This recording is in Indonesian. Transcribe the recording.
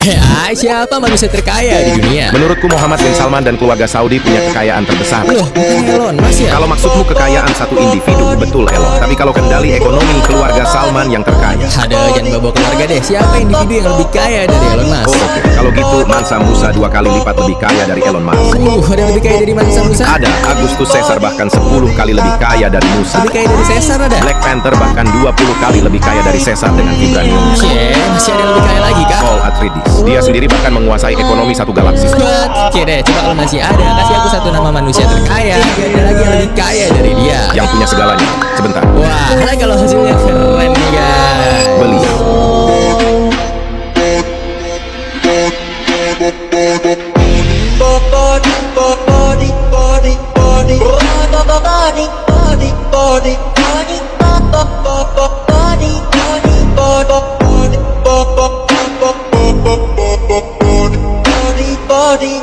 Hai, siapa manusia terkaya di dunia? Menurutku Muhammad bin Salman dan keluarga Saudi punya kekayaan terbesar. Loh, bukan Elon Musk ya? Kalau maksudmu kekayaan satu individu, betul Elon. Tapi kalau kendali ekonomi, keluarga Salman yang terkaya. Ada, jangan bawa keluarga deh. Siapa individu yang lebih kaya dari Elon Musk? Oh, oke. Kalau gitu, Mansa Musa 2 kali lipat lebih kaya dari Elon Musk. Ada yang lebih kaya dari Mansa Musa? Ada, Agustus Caesar bahkan 10 kali lebih kaya dari Musa. Lebih kaya dari Caesar ada? Black Panther bahkan 20 kali lebih kaya dari Caesar dengan vibranium. Masih ada yang lebih kaya lagi kah? Paul Atreides. Dia sendiri bahkan menguasai ekonomi satu galaksis. What? Oke deh, coba kalau masih ada, kasih aku satu nama manusia terkaya. Gak ada lagi yang lebih kaya dari dia. Yang punya segalanya. Sebentar. Wah, kalau hasilnya keren nih guys. Beliau. Body,